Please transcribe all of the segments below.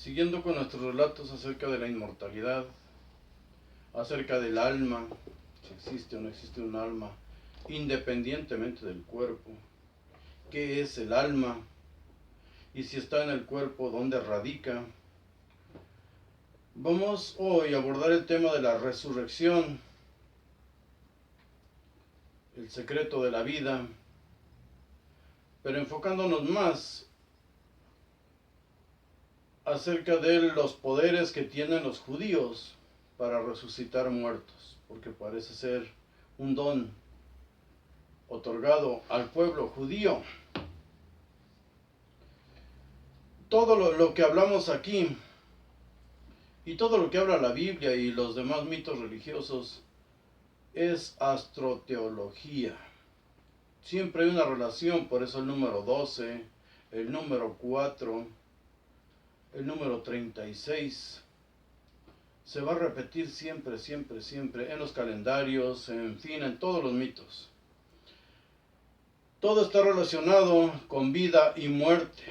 Siguiendo con nuestros relatos acerca de la inmortalidad, acerca del alma, si existe o no existe un alma, independientemente del cuerpo, qué es el alma, y si está en el cuerpo, dónde radica. Vamos hoy a abordar el tema de la resurrección, el secreto de la vida, pero enfocándonos más acerca de los poderes que tienen los judíos para resucitar muertos, porque parece ser un don otorgado al pueblo judío. Todo lo que hablamos aquí y todo lo que habla la Biblia y los demás mitos religiosos es astroteología. Siempre hay una relación, por eso el número 12, el número 4, el número 36. Se va a repetir siempre, siempre, siempre en los calendarios, en fin, en todos los mitos. Todo está relacionado con vida y muerte,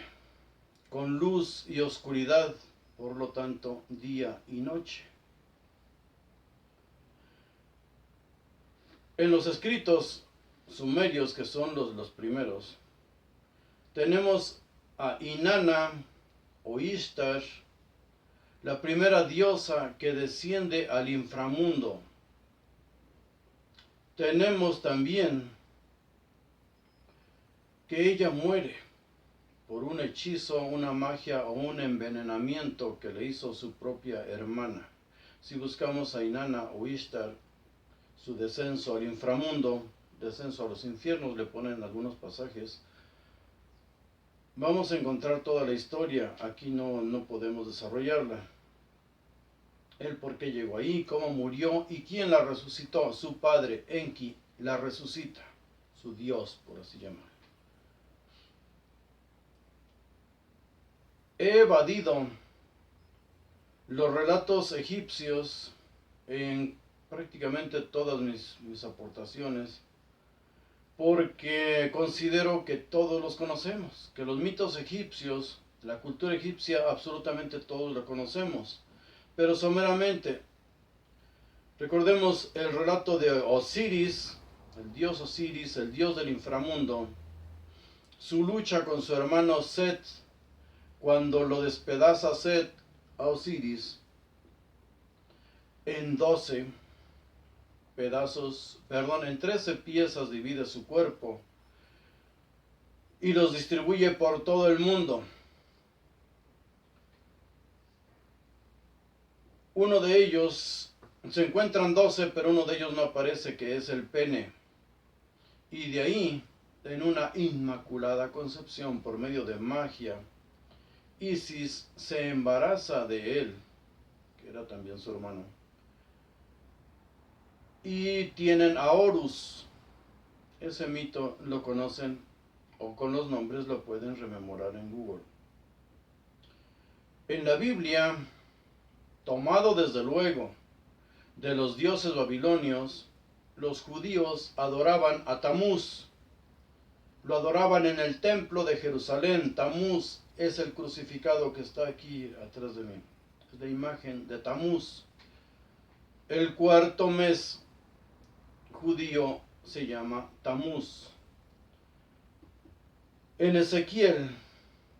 con luz y oscuridad, por lo tanto, día y noche. En los escritos sumerios, que son los primeros, tenemos a Inanna o Ishtar, la primera diosa que desciende al inframundo. Tenemos también que ella muere por un hechizo, una magia o un envenenamiento que le hizo su propia hermana. Si buscamos a Inanna o Ishtar, su descenso al inframundo, descenso a los infiernos, le ponen algunos pasajes, vamos a encontrar toda la historia. Aquí no podemos desarrollarla. El por qué llegó ahí, cómo murió y quién la resucitó. Su padre, Enki, la resucita, su dios, por así llamar. He evadido los relatos egipcios en prácticamente todas mis aportaciones, porque considero que todos los conocemos, que los mitos egipcios, la cultura egipcia, absolutamente todos la conocemos, pero someramente. Recordemos el relato de Osiris, el dios del inframundo, su lucha con su hermano Set, cuando lo despedaza Set a Osiris en 12 pedazos, en 13 piezas divide su cuerpo y los distribuye por todo el mundo. Uno de ellos, se encuentran 12, pero uno de ellos no aparece, que es el pene. Y de ahí, en una inmaculada concepción por medio de magia, Isis se embaraza de él, que era también su hermano. Y tienen a Horus. Ese mito lo conocen, o con los nombres lo pueden rememorar en Google. En la Biblia, tomado desde luego de los dioses babilonios, los judíos adoraban a Tamuz. Lo adoraban en el templo de Jerusalén. Tamuz es el crucificado que está aquí atrás de mí. Es la imagen de Tamuz. El cuarto mes judío se llama Tamuz. En Ezequiel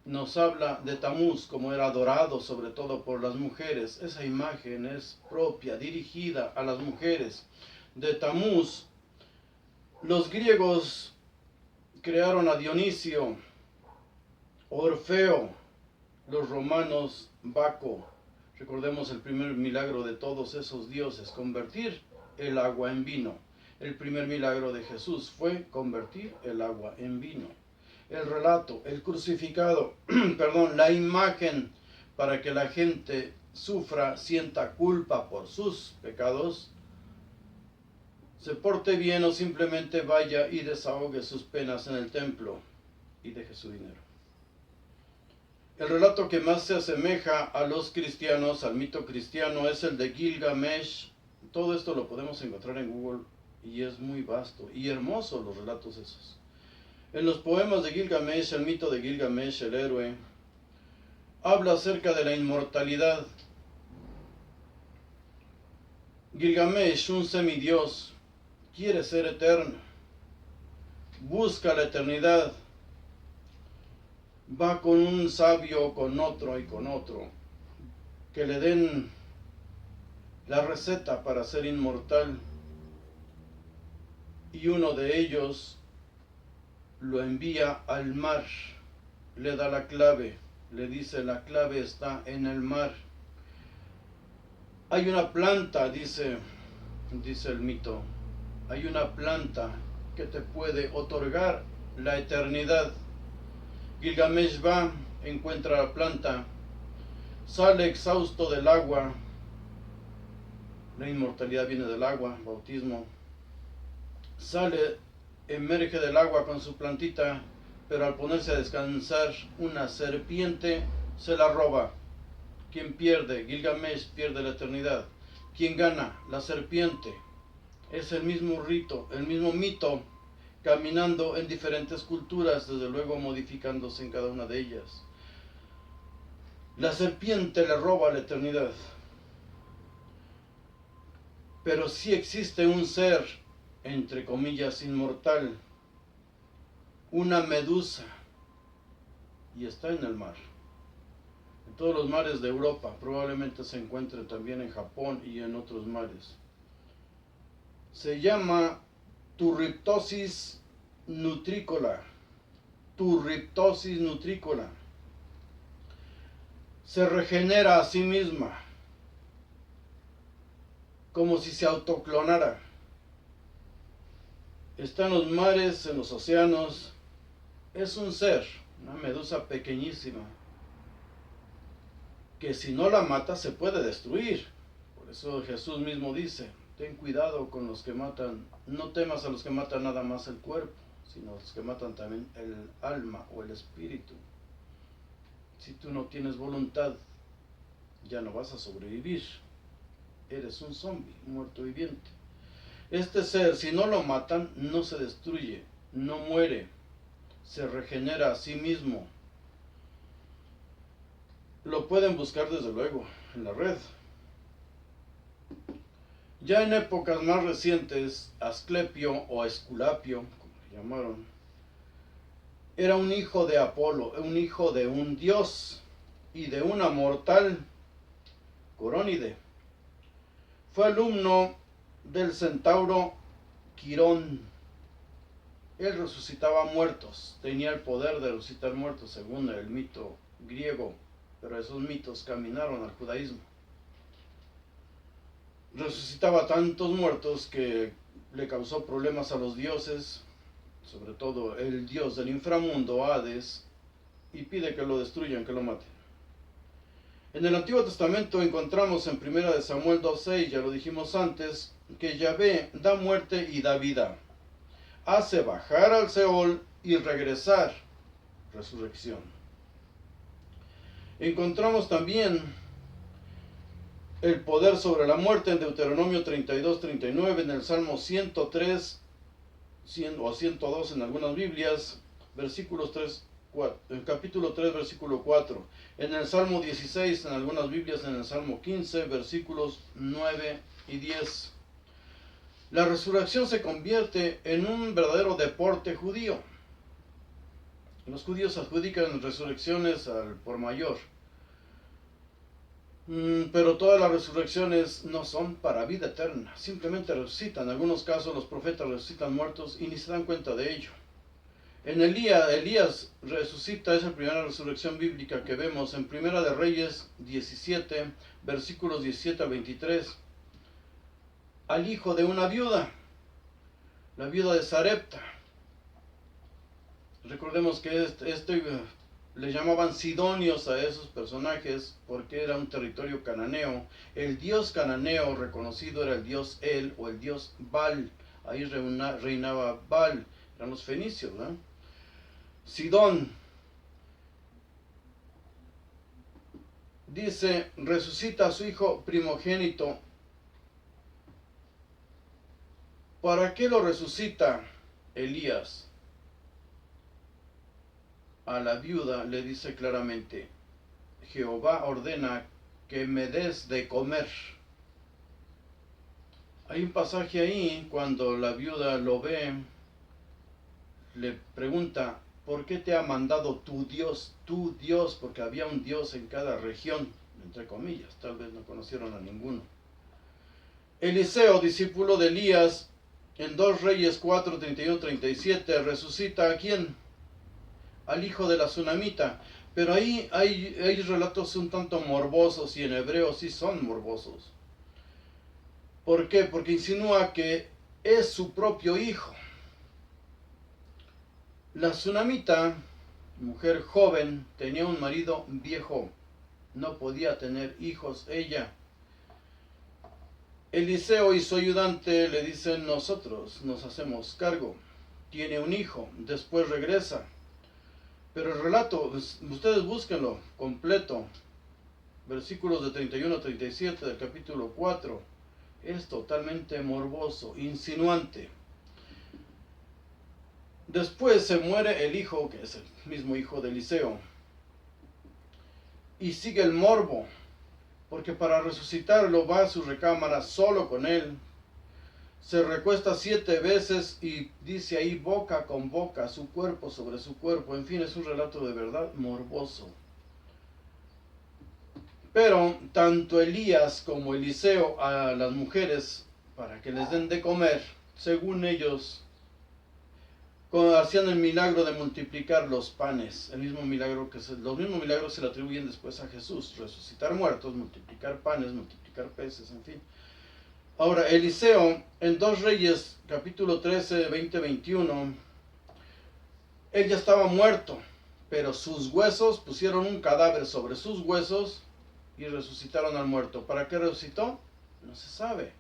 nos habla de Tamuz como era adorado sobre todo por las mujeres. Esa imagen es propia, dirigida a las mujeres. De Tamuz, los griegos crearon a Dionisio, Orfeo, los romanos Baco. Recordemos el primer milagro de todos esos dioses, convertir el agua en vino. El primer milagro de Jesús fue convertir el agua en vino. El relato, el crucificado, la imagen para que la gente sufra, sienta culpa por sus pecados, se porte bien o simplemente vaya y desahogue sus penas en el templo y deje su dinero. El relato que más se asemeja a los cristianos, al mito cristiano, es el de Gilgamesh. Todo esto lo podemos encontrar en Google y es muy vasto y hermoso los relatos esos. En los poemas de Gilgamesh, el mito de Gilgamesh, el héroe, habla acerca de la inmortalidad. Gilgamesh, un semidios, quiere ser eterno, busca la eternidad, va con un sabio, con otro y con otro, que le den la receta para ser inmortal, y uno de ellos lo envía al mar, le da la clave, le dice: la clave está en el mar. Hay una planta, dice el mito, hay una planta que te puede otorgar la eternidad. Gilgamesh va, encuentra la planta, sale exhausto del agua. La inmortalidad viene del agua, bautismo. Sale, emerge del agua con su plantita, pero al ponerse a descansar, una serpiente se la roba. ¿Quién pierde? Gilgamesh pierde la eternidad. ¿Quién gana? La serpiente. Es el mismo rito, el mismo mito, caminando en diferentes culturas, desde luego modificándose en cada una de ellas. La serpiente le roba la eternidad. Pero sí existe un ser, entre comillas, inmortal, una medusa, y está en el mar. En todos los mares de Europa, probablemente se encuentre también en Japón y en otros mares. Se llama Turritopsis nutricola. Turritopsis nutricola. Se regenera a sí misma, como si se autoclonara. Está en los mares, en los océanos. Es un ser, una medusa pequeñísima, que si no la mata se puede destruir. Por eso Jesús mismo dice: ten cuidado con los que matan, no temas a los que matan nada más el cuerpo, sino a los que matan también el alma o el espíritu. Si tú no tienes voluntad, ya no vas a sobrevivir. Eres un zombie, un muerto viviente. Este ser, si no lo matan, no se destruye, no muere, se regenera a sí mismo. Lo pueden buscar desde luego en la red. Ya en épocas más recientes, Asclepio o Esculapio, como le llamaron, era un hijo de Apolo, un hijo de un dios y de una mortal, Corónide. Fue alumno del centauro Quirón. Él resucitaba muertos, tenía el poder de resucitar muertos según el mito griego, pero esos mitos caminaron al judaísmo. Resucitaba tantos muertos que le causó problemas a los dioses, sobre todo el dios del inframundo, Hades, y pide que lo destruyan, que lo maten. En el Antiguo Testamento encontramos en 1 Samuel 2:6, ya lo dijimos antes, que Yahvé da muerte y da vida, hace bajar al Seol y regresar, resurrección. Encontramos también el poder sobre la muerte en Deuteronomio 32:39, en el Salmo 103 o 102 en algunas Biblias, versículos 3, 4, el capítulo 3, versículo 4, en el Salmo 16, en algunas Biblias, en el Salmo 15, versículos 9 y 10. La resurrección se convierte en un verdadero deporte judío. Los judíos adjudican resurrecciones al por mayor. Pero todas las resurrecciones no son para vida eterna, simplemente resucitan. En algunos casos los profetas resucitan muertos y ni se dan cuenta de ello. En Elías resucita, es la primera resurrección bíblica que vemos en Primera de Reyes 17, versículos 17 al 23. Al hijo de una viuda, la viuda de Sarepta. Recordemos que le llamaban sidonios a esos personajes porque era un territorio cananeo. El dios cananeo reconocido era el dios El o el dios Baal. Ahí reinaba Baal, eran los fenicios, ¿no? Sidón, dice, resucita a su hijo primogénito. ¿Para qué lo resucita Elías? A la viuda le dice claramente: Jehová ordena que me des de comer. Hay un pasaje ahí cuando la viuda lo ve, le pregunta, ¿por qué te ha mandado tu Dios? Tu Dios, porque había un Dios en cada región, entre comillas, tal vez no conocieron a ninguno. Eliseo, discípulo de Elías, en 2 Reyes 4, 31, 37, resucita ¿a quién? Al hijo de la tsunamita. Pero ahí hay relatos un tanto morbosos, y en hebreo sí son morbosos. ¿Por qué? Porque insinúa que es su propio hijo. La tsunamita, mujer joven, tenía un marido viejo. No podía tener hijos ella. Eliseo y su ayudante le dicen, nosotros nos hacemos cargo. Tiene un hijo, después regresa. Pero el relato, ustedes búsquenlo completo. Versículos de 31 a 37 del capítulo 4. Es totalmente morboso, insinuante. Después se muere el hijo, que es el mismo hijo de Eliseo. Y sigue el morbo, porque para resucitarlo va a su recámara solo con él. Se recuesta 7 veces y dice ahí boca con boca, su cuerpo sobre su cuerpo. En fin, es un relato de verdad morboso. Pero tanto Elías como Eliseo a las mujeres, para que les den de comer, según ellos, hacían el milagro de multiplicar los panes. Los mismos milagros se le atribuyen después a Jesús. Resucitar muertos, multiplicar panes, multiplicar peces, en fin. Ahora, Eliseo, en 2 Reyes, capítulo 13, 20, 21, él ya estaba muerto, pero sus huesos, pusieron un cadáver sobre sus huesos y resucitaron al muerto. ¿Para qué resucitó? No se sabe.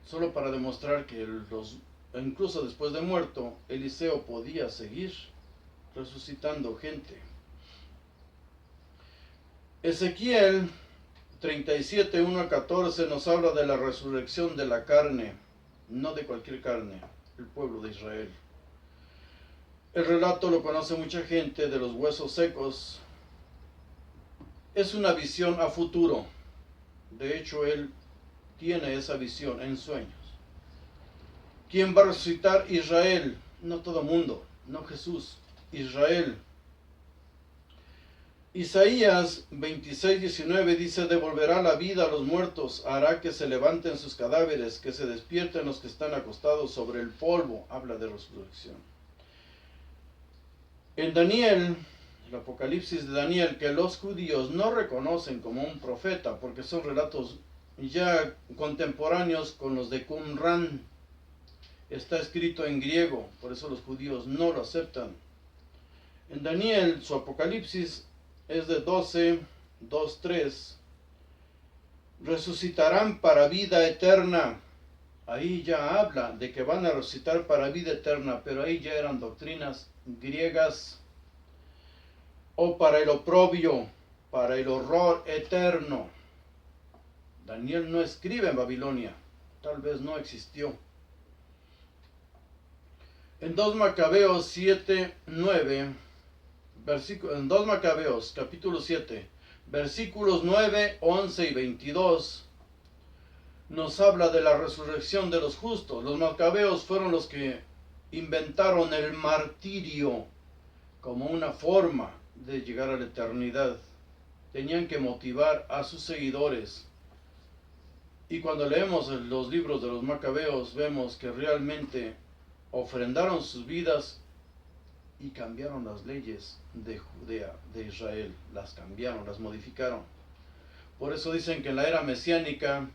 Solo para demostrar que incluso después de muerto, Eliseo podía seguir resucitando gente. Ezequiel 37, 1 a 14 nos habla de la resurrección de la carne, no de cualquier carne, el pueblo de Israel. El relato lo conoce mucha gente, de los huesos secos. Es una visión a futuro. De hecho, él tiene esa visión en sueños. ¿Quién va a resucitar? Israel. No todo mundo, no Jesús, Israel. Isaías 26, 19 dice, devolverá la vida a los muertos, hará que se levanten sus cadáveres, que se despierten los que están acostados sobre el polvo. Habla de resurrección. En Daniel, el Apocalipsis de Daniel, que los judíos no reconocen como un profeta, porque son relatos ya contemporáneos con los de Qumran. Está escrito en griego, por eso los judíos no lo aceptan. En Daniel, su Apocalipsis es de 12, 2, 3. Resucitarán para vida eterna. Ahí ya habla de que van a resucitar para vida eterna, pero ahí ya eran doctrinas griegas. O para el oprobio, para el horror eterno. Daniel no escribe en Babilonia, tal vez no existió. En 2 Macabeos 7, 9, en 2 Macabeos capítulo 7, versículos 9, 11 y 22, nos habla de la resurrección de los justos. Los macabeos fueron los que inventaron el martirio como una forma de llegar a la eternidad. Tenían que motivar a sus seguidores. Y cuando leemos los libros de los macabeos, vemos que realmente ofrendaron sus vidas y cambiaron las leyes de Judea, de Israel. Las cambiaron, las modificaron. Por eso dicen que en la era mesiánica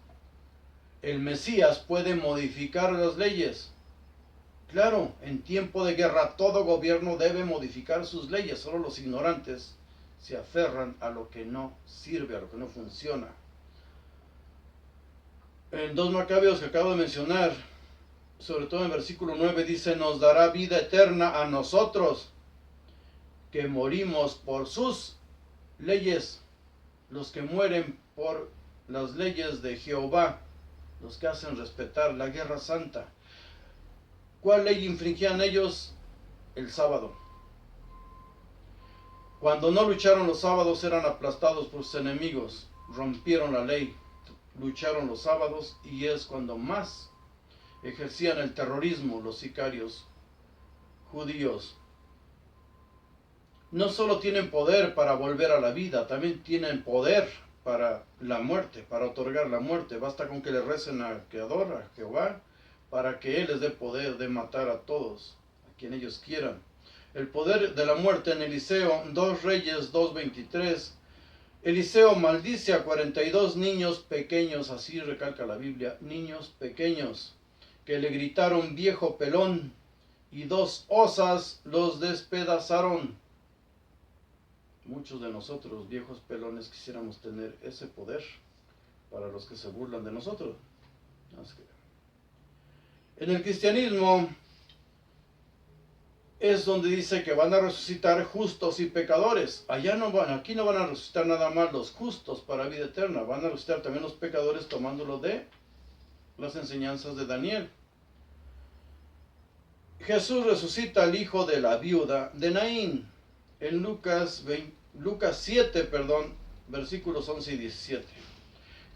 el Mesías puede modificar las leyes. Claro, en tiempo de guerra todo gobierno debe modificar sus leyes. Solo los ignorantes se aferran a lo que no sirve, a lo que no funciona. En 2 Macabeos que acabo de mencionar, sobre todo en versículo 9, dice, nos dará vida eterna a nosotros, que morimos por sus leyes, los que mueren por las leyes de Jehová, los que hacen respetar la guerra santa. ¿Cuál ley infringían ellos? El sábado. Cuando no lucharon los sábados eran aplastados por sus enemigos, rompieron la ley, lucharon los sábados y es cuando más ejercían el terrorismo los sicarios judíos. No solo tienen poder para volver a la vida, también tienen poder para la muerte, para otorgar la muerte. Basta con que le recen al Creador, a Jehová, para que Él les dé poder de matar a todos, a quien ellos quieran. El poder de la muerte en Eliseo, 2 Reyes 2:23. Eliseo maldice a 42 niños pequeños, así recalca la Biblia, niños pequeños, que le gritaron viejo pelón, y 2 osas los despedazaron. Muchos de nosotros, viejos pelones, quisiéramos tener ese poder para los que se burlan de nosotros. En el cristianismo es donde dice que van a resucitar justos y pecadores. Aquí no van a resucitar nada más los justos para vida eterna, van a resucitar también los pecadores tomándolo de las enseñanzas de Daniel. Jesús resucita al hijo de la viuda de Naín en Lucas 7, versículos 11 y 17.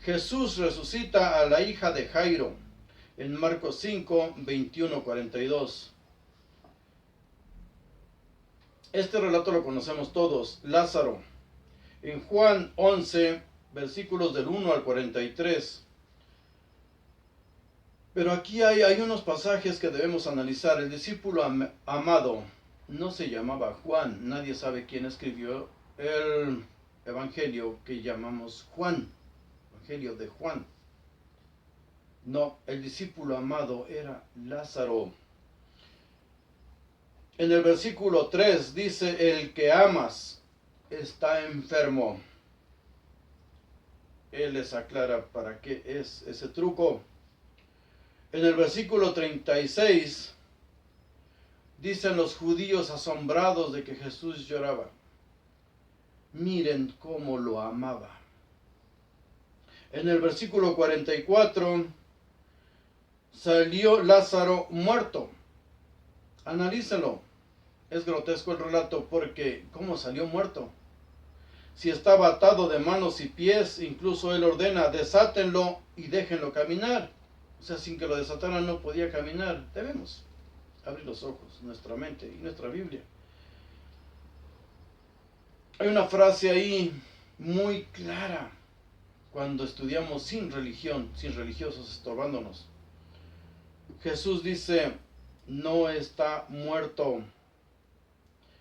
Jesús resucita a la hija de Jairo en Marcos 5, 21, 42. Este relato lo conocemos todos. Lázaro, en Juan 11, versículos del 1 al 43. Pero aquí hay unos pasajes que debemos analizar. El discípulo amado no se llamaba Juan. Nadie sabe quién escribió el evangelio que llamamos Juan. Evangelio de Juan. No, el discípulo amado era Lázaro. En el versículo 3 dice, el que amas está enfermo. Él les aclara para qué es ese truco. En el versículo 36 dicen los judíos asombrados de que Jesús lloraba. Miren cómo lo amaba. En el versículo 44 salió Lázaro muerto. Analícenlo. Es grotesco el relato porque ¿cómo salió muerto? Si estaba atado de manos y pies, incluso él ordena, desátenlo y déjenlo caminar. O sea, sin que lo desataran no podía caminar. Debemos abrir los ojos, nuestra mente y nuestra Biblia. Hay una frase ahí muy clara cuando estudiamos sin religión, sin religiosos estorbándonos. Jesús dice, no está muerto.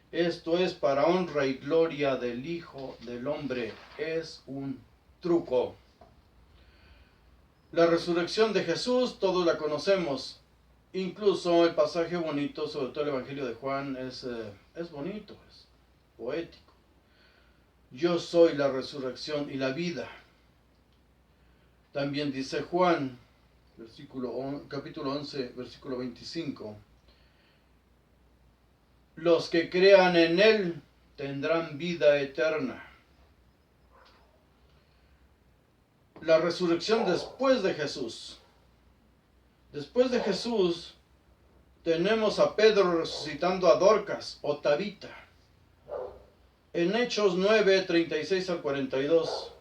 Esto es para honra y gloria del Hijo del Hombre. Es un truco. La resurrección de Jesús, todos la conocemos. Incluso el pasaje bonito, sobre todo el Evangelio de Juan, es bonito, es poético. Yo soy la resurrección y la vida. También dice Juan, capítulo 11, versículo 25. Los que crean en Él tendrán vida eterna. La resurrección después de Jesús. Después de Jesús tenemos a Pedro resucitando a Dorcas o Tabita. En Hechos 9, 36 al 42.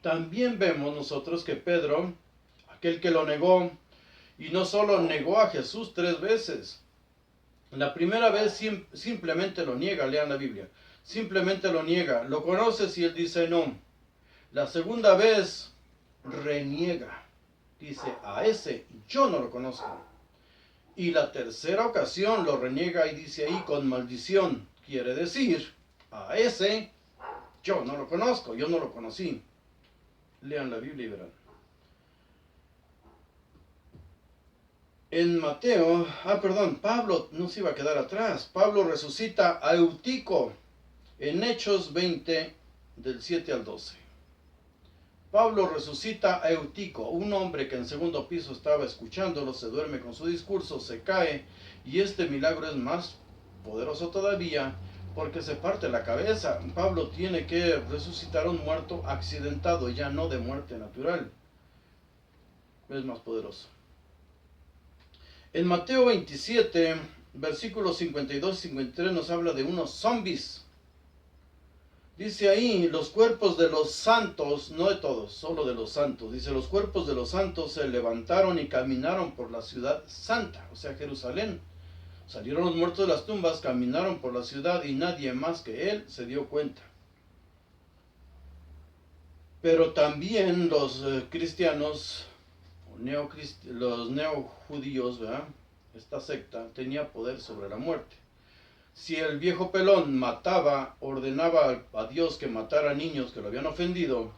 También vemos nosotros que Pedro, aquel que lo negó, y no solo negó a Jesús 3 veces. La primera vez simplemente lo niega, lean la Biblia. Simplemente lo niega. Lo conoces y él dice no. La segunda vez reniega. Dice, a ese yo no lo conozco. Y la tercera ocasión lo reniega y dice ahí con maldición. Quiere decir, a ese yo no lo conozco, yo no lo conocí. Lean la Biblia y verán. En Mateo, Pablo no se iba a quedar atrás. Pablo resucita a Eutico en Hechos 20, del 7 al 12. Pablo resucita a Eutico, un hombre que en segundo piso estaba escuchándolo, se duerme con su discurso, se cae, y este milagro es más poderoso todavía porque se parte la cabeza. Pablo tiene que resucitar a un muerto accidentado, ya no de muerte natural. Es más poderoso. En Mateo 27, versículos 52 y 53 nos habla de unos zombies. Dice ahí, los cuerpos de los santos, no de todos, solo de los santos. Dice, los cuerpos de los santos se levantaron y caminaron por la ciudad santa, o sea, Jerusalén. Salieron los muertos de las tumbas, caminaron por la ciudad y nadie más que él se dio cuenta. Pero también los cristianos, los neojudíos, ¿verdad? Esta secta tenía poder sobre la muerte. Si el viejo pelón mataba, ordenaba a Dios que matara a niños que lo habían ofendido,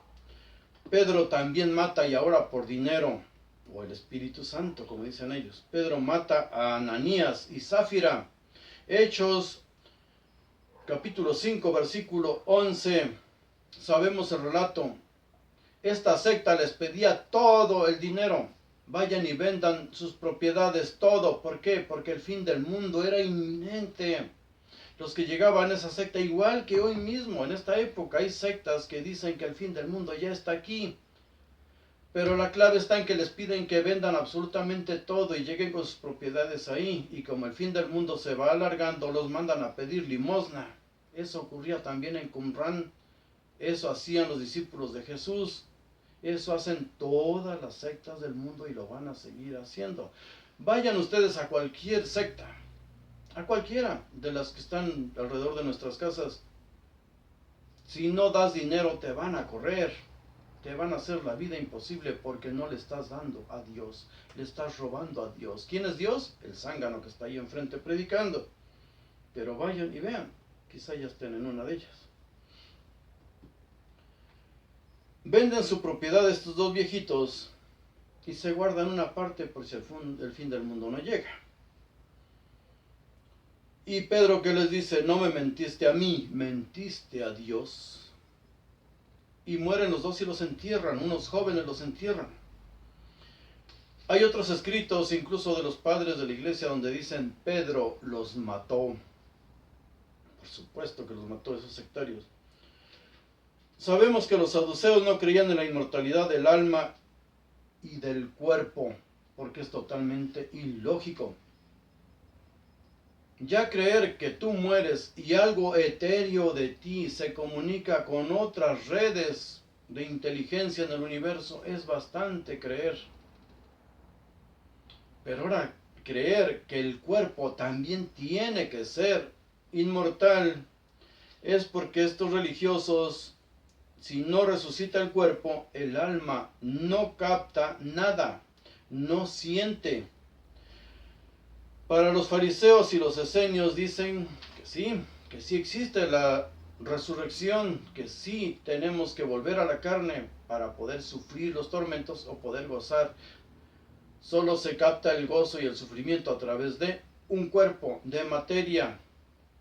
Pedro también mata y ahora por dinero, o el Espíritu Santo, como dicen ellos. Pedro mata a Ananías y Zafira. Hechos, capítulo 5, versículo 11. Sabemos el relato. Esta secta les pedía todo el dinero. Vayan y vendan sus propiedades, todo. ¿Por qué? Porque el fin del mundo era inminente. Los que llegaban a esa secta, igual que hoy mismo, en esta época, hay sectas que dicen que el fin del mundo ya está aquí. Pero la clave está en que les piden que vendan absolutamente todo y lleguen con sus propiedades ahí. Y como el fin del mundo se va alargando, los mandan a pedir limosna. Eso ocurría también en Qumran. Eso hacían los discípulos de Jesús. Eso hacen todas las sectas del mundo y lo van a seguir haciendo. Vayan ustedes a cualquier secta, a cualquiera de las que están alrededor de nuestras casas. Si no das dinero te van a correr, te van a hacer la vida imposible porque no le estás dando a Dios, le estás robando a Dios. ¿Quién es Dios? El zángano que está ahí enfrente predicando. Pero vayan y vean, quizá ya estén en una de ellas. Venden su propiedad estos dos viejitos y se guardan una parte por si el fin del mundo no llega. Y Pedro que les dice, no me mentiste a mí, mentiste a Dios. Y mueren los dos y los entierran, unos jóvenes los entierran. Hay otros escritos, incluso de los padres de la iglesia, donde dicen, Pedro los mató. Por supuesto que los mató esos sectarios. Sabemos que los saduceos no creían en la inmortalidad del alma y del cuerpo, porque es totalmente ilógico. Ya creer que tú mueres y algo etéreo de ti se comunica con otras redes de inteligencia en el universo es bastante creer. Pero ahora creer que el cuerpo también tiene que ser inmortal es porque estos religiosos, si no resucita el cuerpo, el alma no capta nada, no siente. Para los fariseos y los esenios dicen que sí existe la resurrección, que sí tenemos que volver a la carne para poder sufrir los tormentos o poder gozar. Solo se capta el gozo y el sufrimiento a través de un cuerpo, de materia.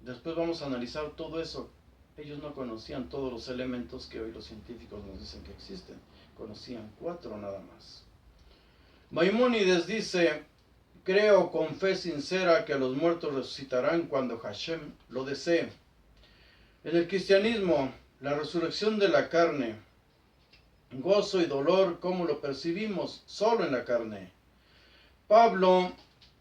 Después vamos a analizar todo eso. Ellos no conocían todos los elementos que hoy los científicos nos dicen que existen. Conocían 4 nada más. Maimónides dice, creo con fe sincera que los muertos resucitarán cuando Hashem lo desee. En el cristianismo, la resurrección de la carne, gozo y dolor, ¿cómo lo percibimos? Solo en la carne. Pablo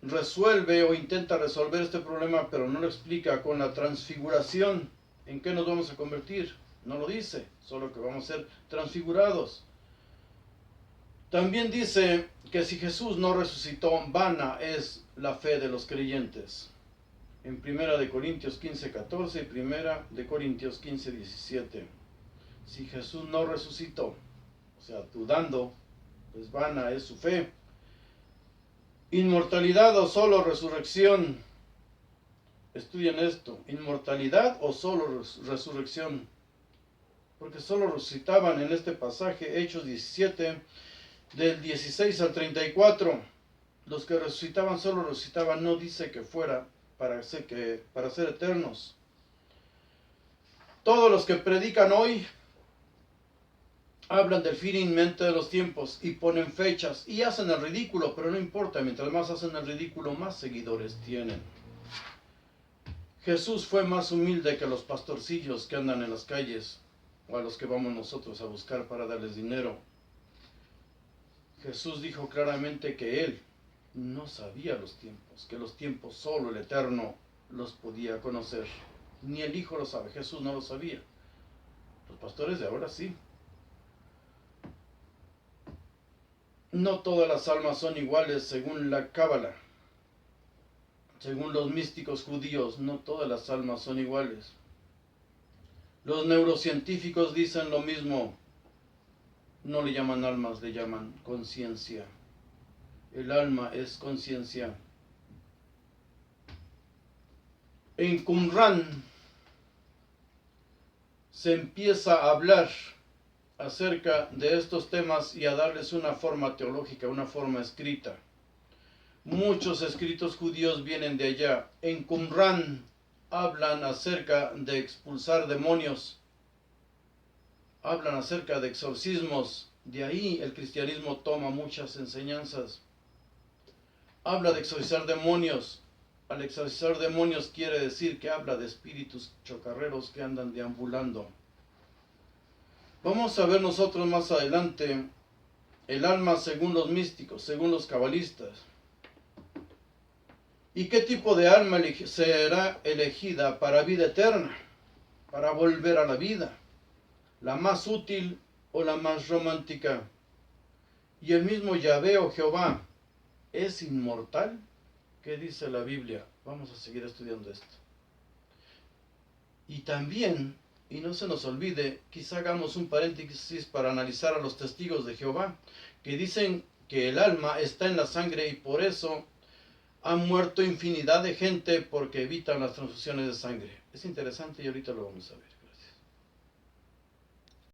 resuelve o intenta resolver este problema, pero no lo explica con la transfiguración. ¿En qué nos vamos a convertir? No lo dice, solo que vamos a ser transfigurados. También dice que si Jesús no resucitó, vana es la fe de los creyentes. En 1 Corintios 15:14 y 1 Corintios 15:17. Si Jesús no resucitó, o sea, dudando, pues vana es su fe. Inmortalidad o solo resurrección. Estudien esto, inmortalidad o solo resurrección. Porque solo resucitaban en este pasaje, Hechos 17, del 16 al 34. Los que resucitaban solo resucitaban, no dice que fuera para ser eternos. Todos los que predican hoy hablan del fin inminente de los tiempos y ponen fechas y hacen el ridículo, pero no importa, mientras más hacen el ridículo, más seguidores tienen. Jesús fue más humilde que los pastorcillos que andan en las calles o a los que vamos nosotros a buscar para darles dinero. Jesús dijo claramente que Él no sabía los tiempos, que los tiempos solo el Eterno los podía conocer. Ni el Hijo lo sabe, Jesús no lo sabía. Los pastores de ahora sí. No todas las almas son iguales según la Cábala. Según los místicos judíos, no todas las almas son iguales. Los neurocientíficos dicen lo mismo. No le llaman almas, le llaman conciencia. El alma es conciencia. En Qumran se empieza a hablar acerca de estos temas y a darles una forma teológica, una forma escrita. Muchos escritos judíos vienen de allá. En Qumran hablan acerca de expulsar demonios, hablan acerca de exorcismos. De ahí el cristianismo toma muchas enseñanzas. Habla de exorcizar demonios. Al exorcizar demonios quiere decir que habla de espíritus chocarreros que andan deambulando. Vamos a ver nosotros más adelante el alma según los místicos, según los cabalistas. ¿Y qué tipo de alma será elegida para vida eterna? Para volver a la vida. ¿La más útil o la más romántica? Y el mismo Yahvé o Jehová, ¿es inmortal? ¿Qué dice la Biblia? Vamos a seguir estudiando esto. Y también, y no se nos olvide, quizá hagamos un paréntesis para analizar a los testigos de Jehová, que dicen que el alma está en la sangre y por eso han muerto infinidad de gente porque evitan las transfusiones de sangre. Es interesante y ahorita lo vamos a ver.